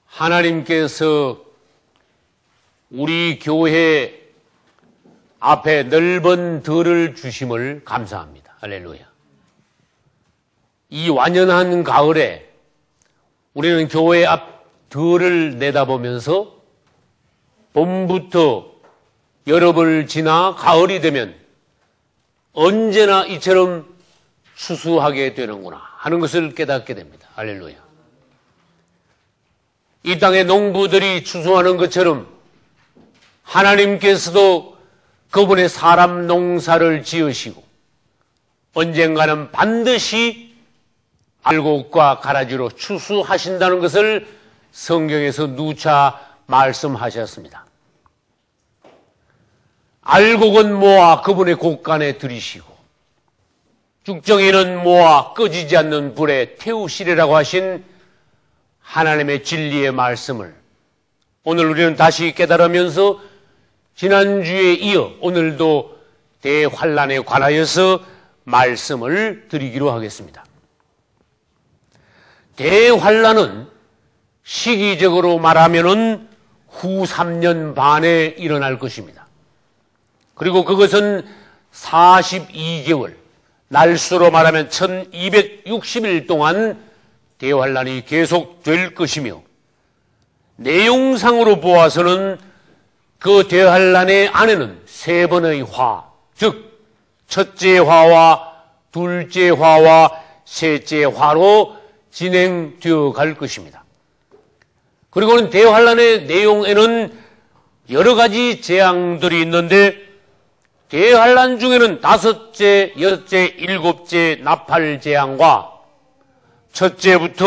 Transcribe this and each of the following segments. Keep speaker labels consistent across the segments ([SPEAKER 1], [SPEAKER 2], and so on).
[SPEAKER 1] 하나님께서 우리 교회 앞에 넓은 들을 주심을 감사합니다. 할렐루야. 이 완연한 가을에 우리는 교회 앞 들을 내다보면서 봄부터 여름을 지나 가을이 되면 언제나 이처럼 수수하게 되는구나 하는 것을 깨닫게 됩니다. 할렐루야. 이 땅의 농부들이 추수하는 것처럼 하나님께서도 그분의 사람 농사를 지으시고 언젠가는 반드시 알곡과 가라지로 추수하신다는 것을 성경에서 누차 말씀하셨습니다. 알곡은 모아 그분의 곳간에 들이시고 죽정이는 모아 꺼지지 않는 불에 태우시리라고 하신 하나님의 진리의 말씀을 오늘 우리는 다시 깨달으면서 지난주에 이어 오늘도 대환란에 관하여서 말씀을 드리기로 하겠습니다. 대환란은 시기적으로 말하면은 후 3년 반에 일어날 것입니다. 그리고 그것은 42개월, 날수로 말하면 1260일 동안 대환란이 계속될 것이며 내용상으로 보아서는 그 대환란의 안에는 세 번의 화, 즉 첫째 화와 둘째 화와 셋째 화로 진행되어 갈 것입니다. 그리고는 대환란의 내용에는 여러 가지 재앙들이 있는데 대환란 중에는 다섯째, 여섯째, 일곱째 나팔 재앙과 첫째부터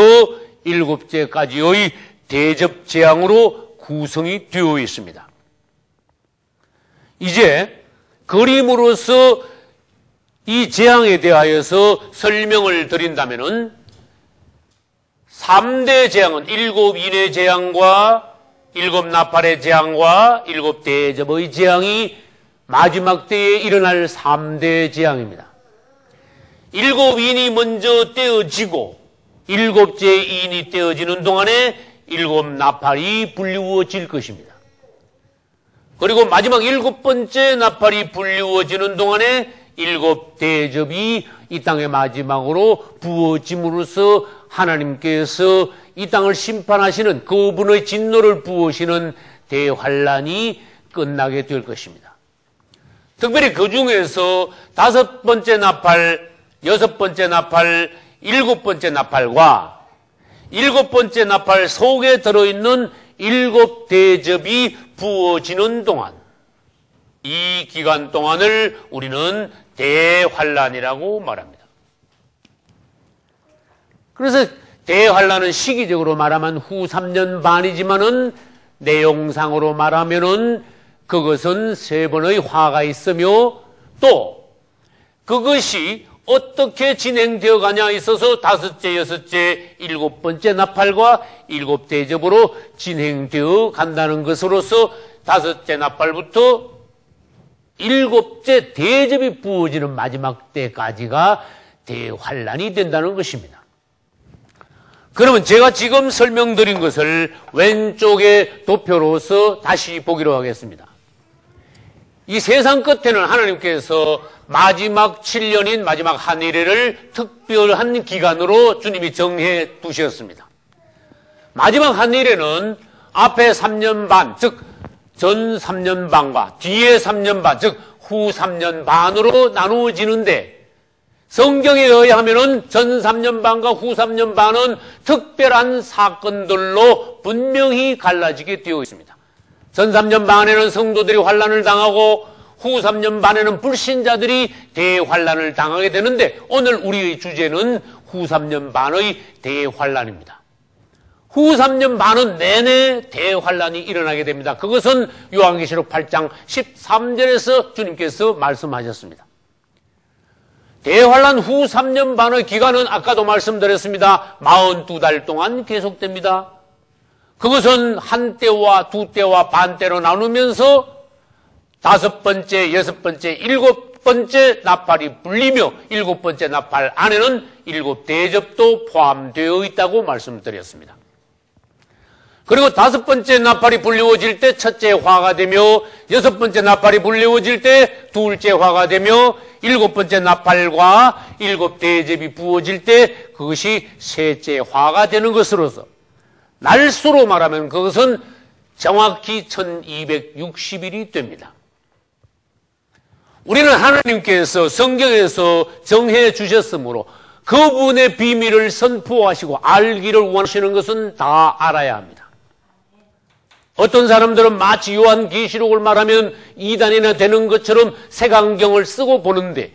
[SPEAKER 1] 일곱째까지의 대접 재앙으로 구성이 되어 있습니다. 이제 그림으로서 이 재앙에 대하여서 설명을 드린다면은 3대 재앙은 일곱 인의 재앙과 일곱 나팔의 재앙과 일곱 대접의 재앙이 마지막 때에 일어날 3대 재앙입니다. 일곱 인이 먼저 떼어지고 일곱째 인이 떼어지는 동안에 일곱 나팔이 불리워질 것입니다. 그리고 마지막 일곱 번째 나팔이 불리워지는 동안에 일곱 대접이 이 땅의 마지막으로 부어짐으로써 하나님께서 이 땅을 심판하시는 그분의 진노를 부으시는 대환란이 끝나게 될 것입니다. 특별히 그 중에서 다섯 번째 나팔, 여섯 번째 나팔, 일곱 번째 나팔과 일곱 번째 나팔 속에 들어있는 일곱 대접이 부어지는 동안 이 기간 동안을 우리는 대환란이라고 말합니다. 그래서 대환란은 시기적으로 말하면 후 3년 반이지만은 내용상으로 말하면은 그것은 세 번의 화가 있으며 또 그것이 어떻게 진행되어 가냐 있어서 다섯째, 여섯째, 일곱 번째 나팔과 일곱 대접으로 진행되어 간다는 것으로서 다섯째 나팔부터 일곱째 대접이 부어지는 마지막 때까지가 대환란이 된다는 것입니다. 그러면 제가 지금 설명드린 것을 왼쪽의 도표로서 다시 보기로 하겠습니다. 이 세상 끝에는 하나님께서 마지막 7년인 마지막 한일회를 특별한 기간으로 주님이 정해 두셨습니다. 마지막 한일회는 앞에 3년 반, 즉 전 3년 반과 뒤에 3년 반, 즉 후 3년 반으로 나누어지는데 성경에 의하면은 전 3년 반과 후 3년 반은 특별한 사건들로 분명히 갈라지게 되어 있습니다. 전 3년 반에는 성도들이 환난을 당하고 후 3년 반에는 불신자들이 대환란을 당하게 되는데 오늘 우리의 주제는 후 3년 반의 대환란입니다. 후 3년 반은 내내 대환란이 일어나게 됩니다. 그것은 요한계시록 8장 13절에서 주님께서 말씀하셨습니다. 대환란 후 3년 반의 기간은 아까도 말씀드렸습니다. 42달 동안 계속됩니다. 그것은 한 때와 두 때와 반 때로 나누면서 다섯 번째, 여섯 번째, 일곱 번째 나팔이 불리며 일곱 번째 나팔 안에는 일곱 대접도 포함되어 있다고 말씀드렸습니다. 그리고 다섯 번째 나팔이 불리워질 때 첫째 화가 되며 여섯 번째 나팔이 불리워질 때 둘째 화가 되며 일곱 번째 나팔과 일곱 대접이 부어질 때 그것이 셋째 화가 되는 것으로서 날수로 말하면 그것은 정확히 1260일이 됩니다. 우리는 하나님께서 성경에서 정해 주셨으므로 그분의 비밀을 선포하시고 알기를 원하시는 것은 다 알아야 합니다. 어떤 사람들은 마치 요한계시록을 말하면 이단이나 되는 것처럼 색안경을 쓰고 보는데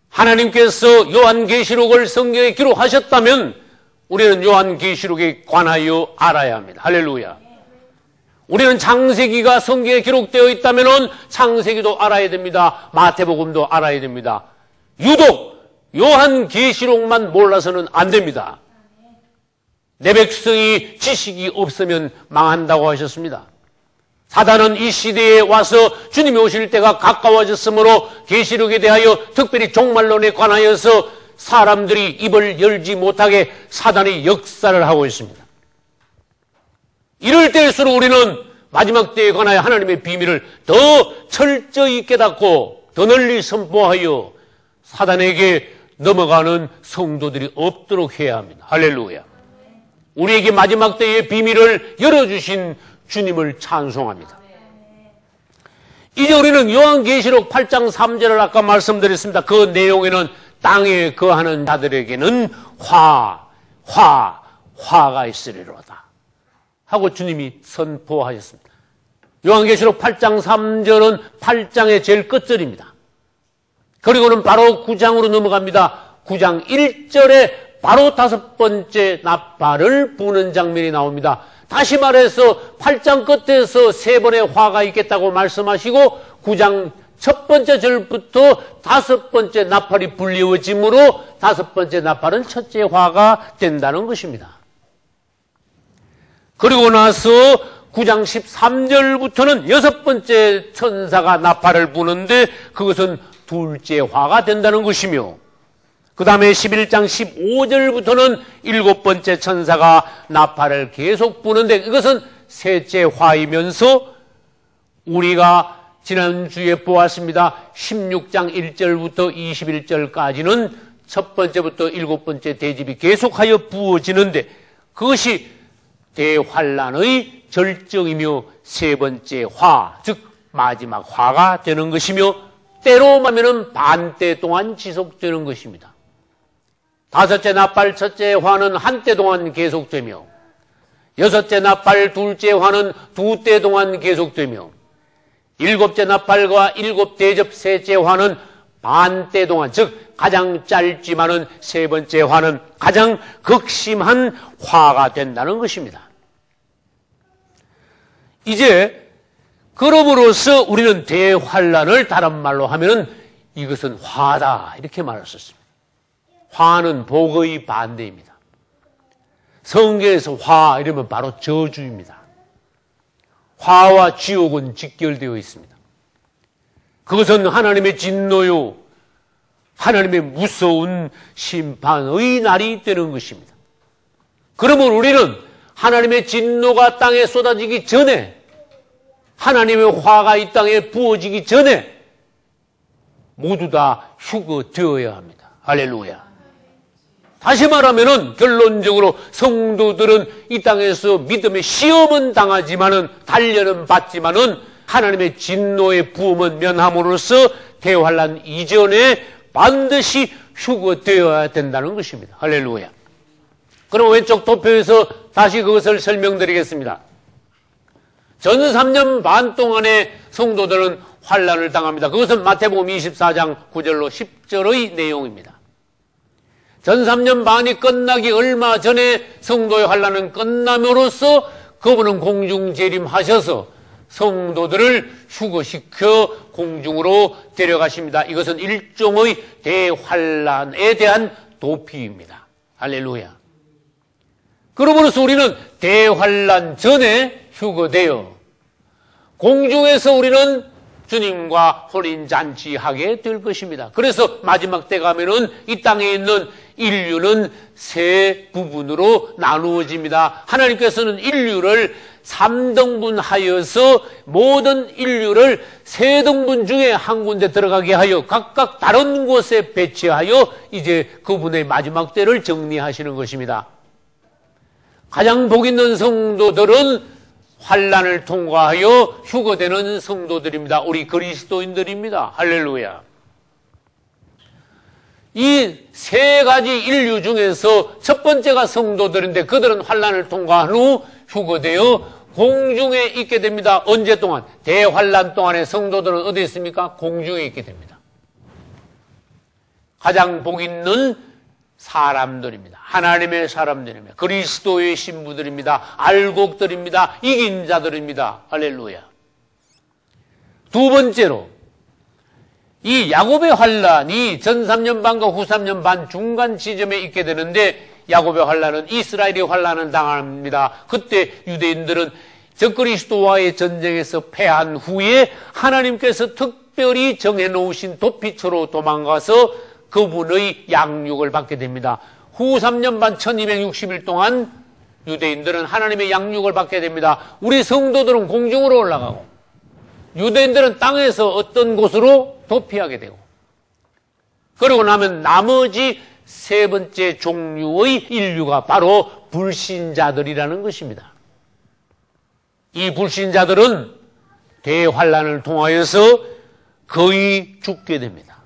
[SPEAKER 1] 하나님께서 요한계시록을 성경에 기록하셨다면 우리는 요한계시록에 관하여 알아야 합니다. 할렐루야. 우리는 창세기가 성경에 기록되어 있다면 창세기도 알아야 됩니다. 마태복음도 알아야 됩니다. 유독 요한계시록만 몰라서는 안 됩니다. 내 백성이 지식이 없으면 망한다고 하셨습니다. 사단은 이 시대에 와서 주님이 오실 때가 가까워졌으므로 계시록에 대하여 특별히 종말론에 관하여서 사람들이 입을 열지 못하게 사단이 역사를 하고 있습니다. 이럴 때일수록 우리는 마지막 때에 관하여 하나님의 비밀을 더 철저히 깨닫고 더 널리 선포하여 사단에게 넘어가는 성도들이 없도록 해야 합니다. 할렐루야. 우리에게 마지막 때의 비밀을 열어주신 주님을 찬송합니다. 이제 우리는 요한계시록 8장 3절을 아까 말씀드렸습니다. 그 내용에는 땅에 거하는 자들에게는 화가 있으리로다 하고 주님이 선포하셨습니다. 요한계시록 8장 3절은 8장의 제일 끝절입니다. 그리고는 바로 9장으로 넘어갑니다. 9장 1절에 바로 다섯 번째 나팔을 부는 장면이 나옵니다. 다시 말해서 8장 끝에서 세 번의 화가 있겠다고 말씀하시고 9장 첫 번째 절부터 다섯 번째 나팔이 불리워짐으로 다섯 번째 나팔은 첫째 화가 된다는 것입니다. 그리고 나서 9장 13절부터는 여섯 번째 천사가 나팔을 부는데 그것은 둘째 화가 된다는 것이며 그 다음에 11장 15절부터는 일곱 번째 천사가 나팔을 계속 부는데 이것은 셋째 화이면서 우리가 지난주에 보았습니다. 16장 1절부터 21절까지는 첫 번째부터 일곱 번째 대접이 계속하여 부어지는데 그것이 대환란의 절정이며 세 번째 화, 즉 마지막 화가 되는 것이며 때로 말하면 반때 동안 지속되는 것입니다. 다섯째 나팔 첫째 화는 한때 동안 계속되며 여섯째 나팔 둘째 화는 두 때 동안 계속되며 일곱째 나팔과 일곱 대접 셋째 화는 반때 동안 즉 가장 짧지만은 세 번째 화는 가장 극심한 화가 된다는 것입니다. 이제 그럼으로써 우리는 대환란을 다른 말로 하면은 이것은 화다 이렇게 말할 수 있습니다. 화는 복의 반대입니다. 성경에서 화 이러면 바로 저주입니다. 화와 지옥은 직결되어 있습니다. 그것은 하나님의 진노요, 하나님의 무서운 심판의 날이 되는 것입니다. 그러면 우리는 하나님의 진노가 땅에 쏟아지기 전에 하나님의 화가 이 땅에 부어지기 전에 모두 다 휴거되어야 합니다. 할렐루야. 다시 말하면은 결론적으로 성도들은 이 땅에서 믿음의 시험은 당하지만은 단련은 받지만은 하나님의 진노의 부음은 면함으로써 대환란 이전에 반드시 휴거되어야 된다는 것입니다. 할렐루야. 그럼 왼쪽 도표에서 다시 그것을 설명드리겠습니다. 전 3년 반 동안의 성도들은 환란을 당합니다. 그것은 마태복음 24장 9절로 10절의 내용입니다. 전 3년 반이 끝나기 얼마 전에 성도의 환란은 끝남으로써 그분은 공중 재림하셔서 성도들을 휴거시켜 공중으로 데려가십니다. 이것은 일종의 대환란에 대한 도피입니다. 할렐루야. 그러므로서 우리는 대환란 전에 휴거되어 공중에서 우리는 주님과 혼인잔치하게 될 것입니다. 그래서 마지막 때 가면은 이 땅에 있는 인류는 세 부분으로 나누어집니다. 하나님께서는 인류를 3등분하여서 모든 인류를 세 등분 중에 한 군데 들어가게 하여 각각 다른 곳에 배치하여 이제 그분의 마지막 때를 정리하시는 것입니다. 가장 복 있는 성도들은 환난을 통과하여 휴거되는 성도들입니다. 우리 그리스도인들입니다. 할렐루야. 이 세 가지 인류 중에서 첫 번째가 성도들인데 그들은 환난을 통과한 후 휴거되어 공중에 있게 됩니다. 언제 동안? 대환난 동안에 성도들은 어디 있습니까? 공중에 있게 됩니다. 가장 복 있는 사람들입니다. 하나님의 사람들입니다. 그리스도의 신부들입니다. 알곡들입니다. 이긴 자들입니다. 할렐루야. 두 번째로 이 야곱의 환란이 전 3년 반과 후 3년 반 중간 지점에 있게 되는데 야곱의 환란은 이스라엘의 환란을 당합니다. 그때 유대인들은 적그리스도와의 전쟁에서 패한 후에 하나님께서 특별히 정해놓으신 도피처로 도망가서 그분의 양육을 받게 됩니다. 후 3년 반 1260일 동안 유대인들은 하나님의 양육을 받게 됩니다. 우리 성도들은 공중으로 올라가고 유대인들은 땅에서 어떤 곳으로 도피하게 되고 그러고 나면 나머지 세 번째 종류의 인류가 바로 불신자들이라는 것입니다. 이 불신자들은 대환란을 통하여서 거의 죽게 됩니다.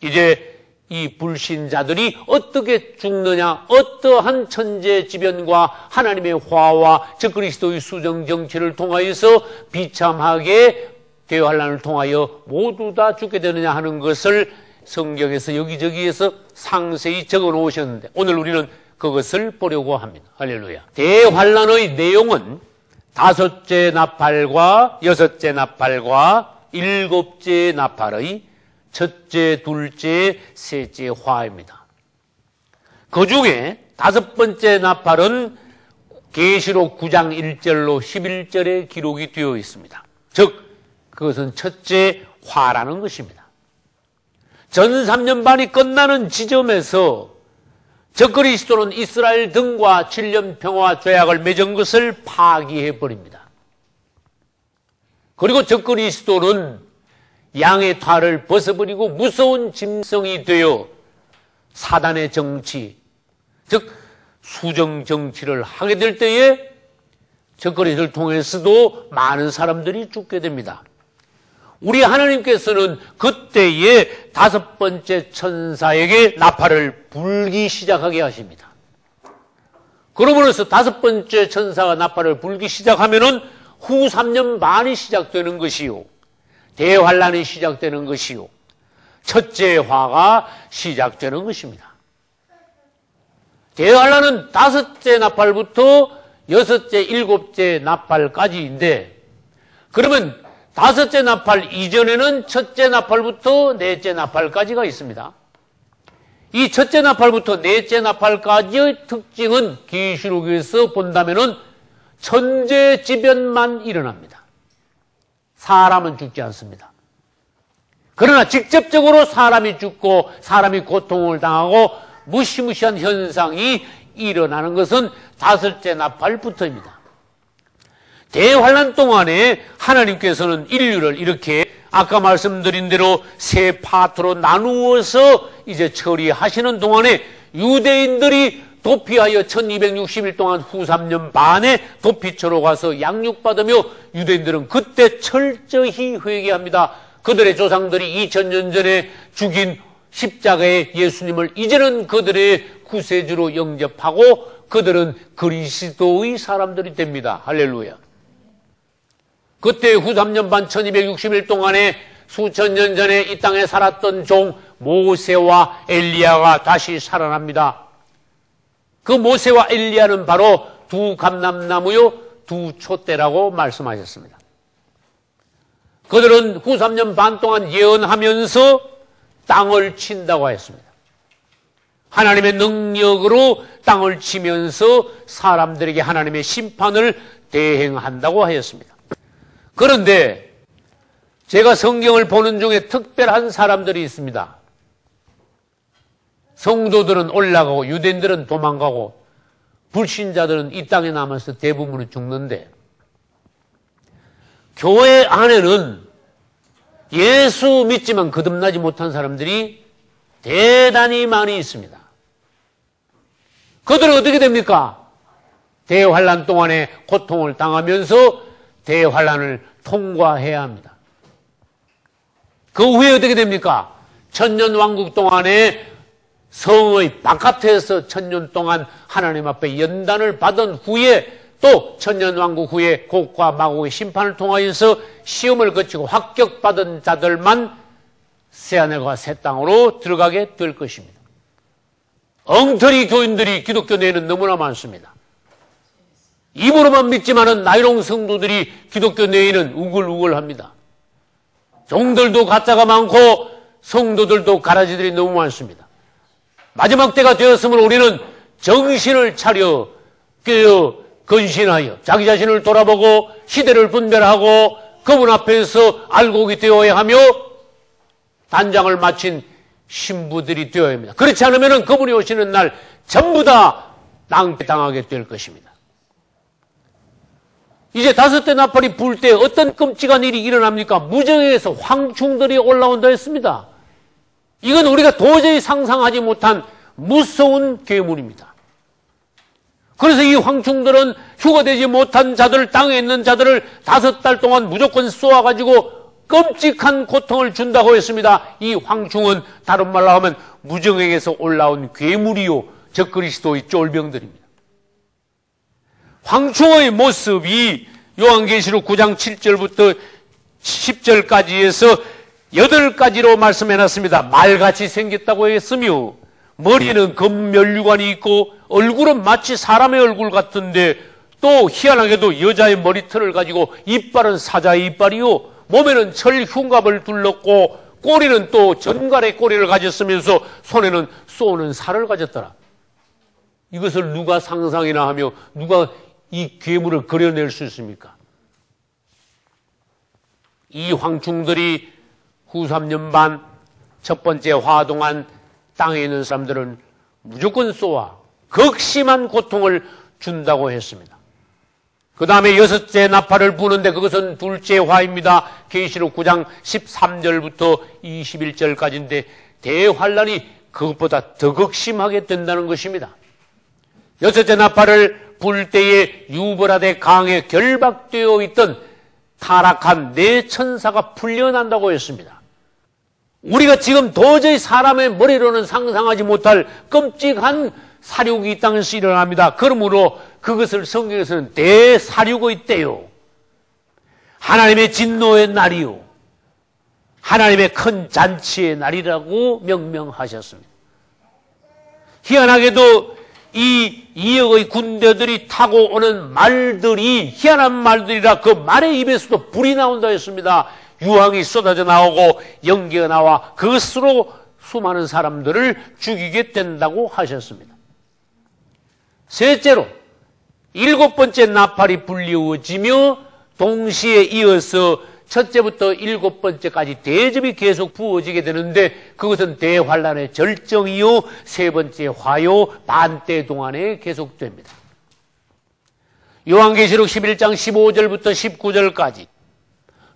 [SPEAKER 1] 이제 이 불신자들이 어떻게 죽느냐, 어떠한 천재지변과 하나님의 화와 적그리스도의 수정 정치를 통하여서 비참하게 대환란을 통하여 모두 다 죽게 되느냐 하는 것을 성경에서 여기저기에서 상세히 적어 놓으셨는데 오늘 우리는 그것을 보려고 합니다. 할렐루야. 대환란의 내용은 다섯째 나팔과 여섯째 나팔과 일곱째 나팔의 첫째, 둘째, 셋째 화입니다. 그 중에 다섯 번째 나팔은 계시록 9장 1절로 11절에 기록이 되어 있습니다. 즉 그것은 첫째 화라는 것입니다. 전 3년 반이 끝나는 지점에서 적그리스도는 이스라엘 등과 7년 평화 조약을 맺은 것을 파기해 버립니다. 그리고 적그리스도는 양의 탈을 벗어버리고 무서운 짐승이 되어 사단의 정치, 즉 수정 정치를 하게 될 때에 적그리스도를 통해서도 많은 사람들이 죽게 됩니다. 우리 하나님께서는 그때에 다섯 번째 천사에게 나팔을 불기 시작하게 하십니다. 그러므로서 다섯 번째 천사가 나팔을 불기 시작하면은 후 3년 반이 시작되는 것이요. 대환란이 시작되는 것이요. 첫째 화가 시작되는 것입니다. 대환란은 다섯째 나팔부터 여섯째, 일곱째 나팔까지인데 그러면 다섯째 나팔 이전에는 첫째 나팔부터 넷째 나팔까지가 있습니다. 이 첫째 나팔부터 넷째 나팔까지의 특징은 계시록에서 본다면은 천재지변만 일어납니다. 사람은 죽지 않습니다. 그러나 직접적으로 사람이 죽고 사람이 고통을 당하고 무시무시한 현상이 일어나는 것은 다섯째 나팔부터입니다. 대환란 동안에 하나님께서는 인류를 이렇게 아까 말씀드린 대로 세 파트로 나누어서 이제 처리하시는 동안에 유대인들이 도피하여 1260일 동안 후 3년 반에 도피처로 가서 양육받으며 유대인들은 그때 철저히 회개합니다. 그들의 조상들이 2000년 전에 죽인 십자가의 예수님을 이제는 그들의 구세주로 영접하고 그들은 그리스도의 사람들이 됩니다. 할렐루야. 그때 후 3년 반 1260일 동안에 수천 년 전에 이 땅에 살았던 종 모세와 엘리야가 다시 살아납니다. 그 모세와 엘리야는 바로 두 감람나무요 두 촛대라고 말씀하셨습니다. 그들은 후 3년 반 동안 예언하면서 땅을 친다고 했습니다. 하나님의 능력으로 땅을 치면서 사람들에게 하나님의 심판을 대행한다고 하였습니다. 그런데 제가 성경을 보는 중에 특별한 사람들이 있습니다. 성도들은 올라가고 유대인들은 도망가고 불신자들은 이 땅에 남아서 대부분은 죽는데, 교회 안에는 예수 믿지만 거듭나지 못한 사람들이 대단히 많이 있습니다. 그들은 어떻게 됩니까? 대환란 동안에 고통을 당하면서 대환란을 통과해야 합니다. 그 후에 어떻게 됩니까? 천년왕국 동안에 성의 바깥에서 천년 동안 하나님 앞에 연단을 받은 후에 또 천년왕국 후에 곡과 마곡의 심판을 통하여서 시험을 거치고 합격받은 자들만 새하늘과 새 땅으로 들어가게 될 것입니다. 엉터리 교인들이 기독교 내에는 너무나 많습니다. 입으로만 믿지만은 나이롱 성도들이 기독교 내에는 우글우글합니다. 종들도 가짜가 많고 성도들도 가라지들이 너무 많습니다. 마지막 때가 되었으므로 우리는 정신을 차려 깨어 근신하여 자기 자신을 돌아보고 시대를 분별하고 그분 앞에서 알곡이 되어야 하며 단장을 마친 신부들이 되어야 합니다. 그렇지 않으면 그분이 오시는 날 전부 다 낭패당하게 될 것입니다. 이제 다섯째 나팔이 불 때 어떤 끔찍한 일이 일어납니까? 무정에서 황충들이 올라온다 했습니다. 이건 우리가 도저히 상상하지 못한 무서운 괴물입니다. 그래서 이 황충들은 휴거되지 못한 자들, 땅에 있는 자들을 5달 동안 무조건 쏘아가지고 끔찍한 고통을 준다고 했습니다. 이 황충은 다른 말로 하면 무정에게서 올라온 괴물이요 적그리스도의 쫄병들입니다. 황충의 모습이 요한계시록 9장 7절부터 10절까지 해서 8가지로 말씀해놨습니다. 말같이 생겼다고 했으며 머리는 금면류관이 있고 얼굴은 마치 사람의 얼굴 같은데 또 희한하게도 여자의 머리털을 가지고 이빨은 사자의 이빨이요 몸에는 철 흉갑을 둘렀고 꼬리는 또 전갈의 꼬리를 가졌으면서 손에는 쏘는 살을 가졌더라. 이것을 누가 상상이나 하며 누가 이 괴물을 그려낼 수 있습니까? 이 황충들이 후 3년 반 첫 번째 화 동안 땅에 있는 사람들은 무조건 쏘아 극심한 고통을 준다고 했습니다. 그 다음에 6째 나팔을 부는데 그것은 둘째 화입니다. 계시록 9장 13절부터 21절까지인데 대환란이 그것보다 더 극심하게 된다는 것입니다. 6째 나팔을 불 때에 유브라데 강에 결박되어 있던 타락한 4천사가 풀려난다고 했습니다. 우리가 지금 도저히 사람의 머리로는 상상하지 못할 끔찍한 사륙이 이 땅에서 일어납니다. 그러므로 그것을 성경에서는 대사륙의 때요, 하나님의 진노의 날이요, 하나님의 큰 잔치의 날이라고 명명하셨습니다. 희한하게도 이 2억의 군대들이 타고 오는 말들이 희한한 말들이라 그 말의 입에서도 불이 나온다 했습니다. 유황이 쏟아져 나오고 연기가 나와 그것으로 수많은 사람들을 죽이게 된다고 하셨습니다. 셋째로 7번째 나팔이 불리워지며 동시에 이어서 첫째부터 7번째까지 대접이 계속 부어지게 되는데 그것은 대환란의 절정이요 세 번째 화요 반때 동안에 계속됩니다. 요한계시록 11장 15절부터 19절까지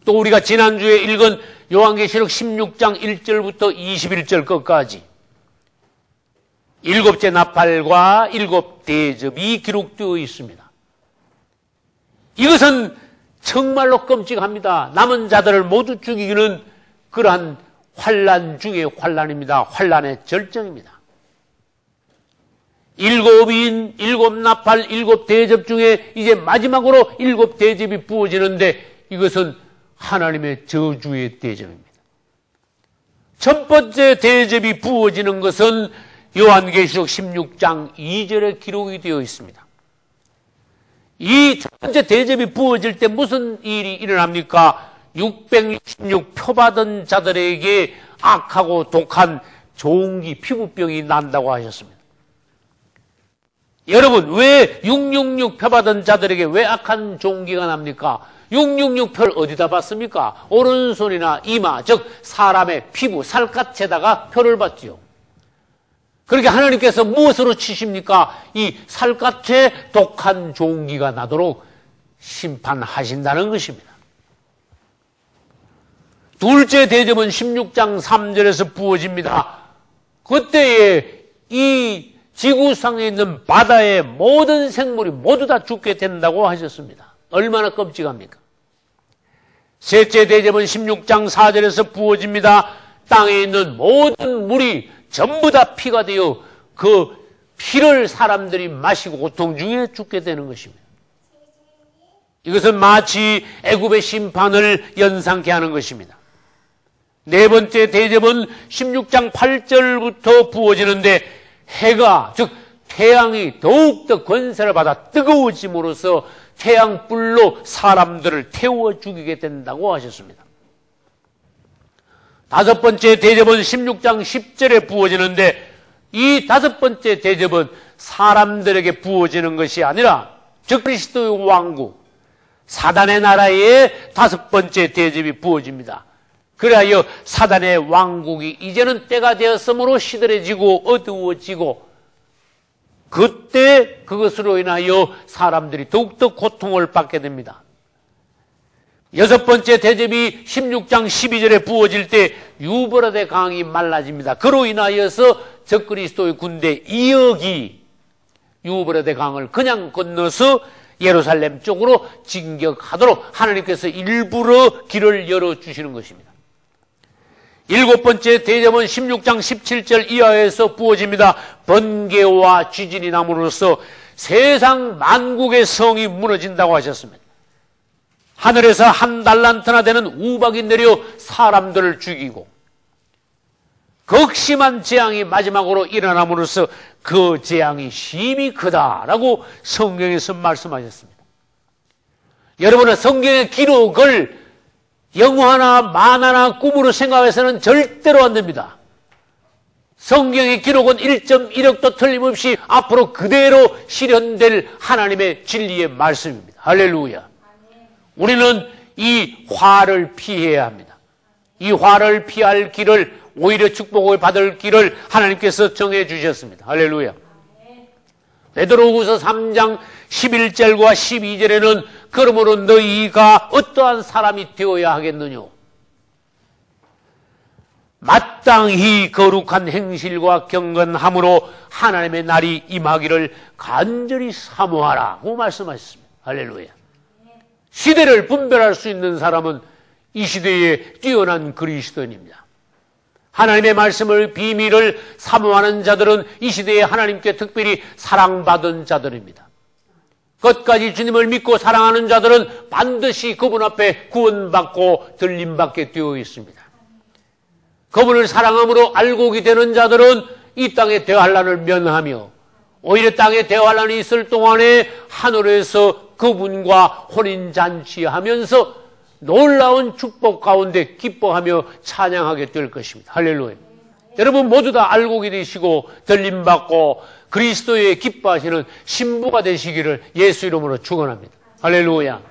[SPEAKER 1] 또 우리가 지난주에 읽은 요한계시록 16장 1절부터 21절 끝까지 7째 나팔과 7대접이 기록되어 있습니다. 이것은 정말로 끔찍합니다. 남은 자들을 모두 죽이기는 그러한 환란 중의 환란입니다. 환란의 절정입니다. 7인 7나팔 7대접 중에 이제 마지막으로 7대접이 부어지는데 이것은 하나님의 저주의 대접입니다. 첫 번째 대접이 부어지는 것은 요한계시록 16장 2절에 기록이 되어 있습니다. 이 첫 번째 대접이 부어질 때 무슨 일이 일어납니까? 666 표받은 자들에게 악하고 독한 종기, 피부병이 난다고 하셨습니다. 여러분, 왜 666 펴받은 자들에게 왜 악한 종기가 납니까? 666 표를 어디다 받습니까? 오른손이나 이마, 즉 사람의 피부, 살갗에다가 표를 받지요. 그렇게 하나님께서 무엇으로 치십니까? 이 살갗에 독한 종기가 나도록 심판하신다는 것입니다. 둘째 대접은 16장 3절에서 부어집니다. 그때에 이 지구상에 있는 바다의 모든 생물이 모두 다 죽게 된다고 하셨습니다. 얼마나 끔찍합니까? 셋째 대접은 16장 4절에서 부어집니다. 땅에 있는 모든 물이 전부 다 피가 되어 그 피를 사람들이 마시고 고통 중에 죽게 되는 것입니다. 이것은 마치 애굽의 심판을 연상케 하는 것입니다. 네 번째 대접은 16장 8절부터 부어지는데 해가, 즉 태양이 더욱더 권세를 받아 뜨거워짐으로써 태양불로 사람들을 태워 죽이게 된다고 하셨습니다. 다섯 번째 대접은 16장 10절에 부어지는데 이 다섯 번째 대접은 사람들에게 부어지는 것이 아니라 즉 그리스도의 왕국, 사단의 나라에 다섯 번째 대접이 부어집니다. 그래야 사단의 왕국이 이제는 때가 되었으므로 시들해지고 어두워지고 그때 그것으로 인하여 사람들이 더욱더 고통을 받게 됩니다. 여섯 번째 대접이 16장 12절에 부어질 때 유브라데 강이 말라집니다. 그로 인하여서 적그리스도의 군대 2억이 유브라데 강을 그냥 건너서 예루살렘 쪽으로 진격하도록 하나님께서 일부러 길을 열어주시는 것입니다. 일곱 번째 대접은 16장 17절 이하에서 부어집니다. 번개와 지진이 남으로써 세상 만국의 성이 무너진다고 하셨습니다. 하늘에서 한 달란트나 되는 우박이 내려 사람들을 죽이고 극심한 재앙이 마지막으로 일어남으로써 그 재앙이 심히 크다라고 성경에서 말씀하셨습니다. 여러분은 성경의 기록을 영화나 만화나 꿈으로 생각해서는 절대로 안 됩니다. 성경의 기록은 1.1억도 틀림없이 앞으로 그대로 실현될 하나님의 진리의 말씀입니다. 할렐루야. 우리는 이 화를 피해야 합니다. 이 화를 피할 길을, 오히려 축복을 받을 길을 하나님께서 정해 주셨습니다. 할렐루야. 베드로후서 3장 11절과 12절에는 그러므로 너희가 어떠한 사람이 되어야 하겠느냐? 마땅히 거룩한 행실과 경건함으로 하나님의 날이 임하기를 간절히 사모하라고 말씀하셨습니다. 할렐루야. 시대를 분별할 수 있는 사람은 이 시대에 뛰어난 그리스도인입니다. 하나님의 말씀을 비밀을 사모하는 자들은 이 시대에 하나님께 특별히 사랑받은 자들입니다. 끝까지 주님을 믿고 사랑하는 자들은 반드시 그분 앞에 구원받고 들림받게 되어 있습니다. 그분을 사랑함으로 알곡이 되는 자들은 이 땅의 대환란을 면하며 오히려 땅에 대환란이 있을 동안에 하늘에서 그분과 혼인잔치하면서 놀라운 축복 가운데 기뻐하며 찬양하게 될 것입니다. 할렐루야. 여러분 모두 다 알곡이 되시고 들림받고 그리스도의 기뻐하시는 신부가 되시기를 예수 이름으로 축원합니다. 할렐루야.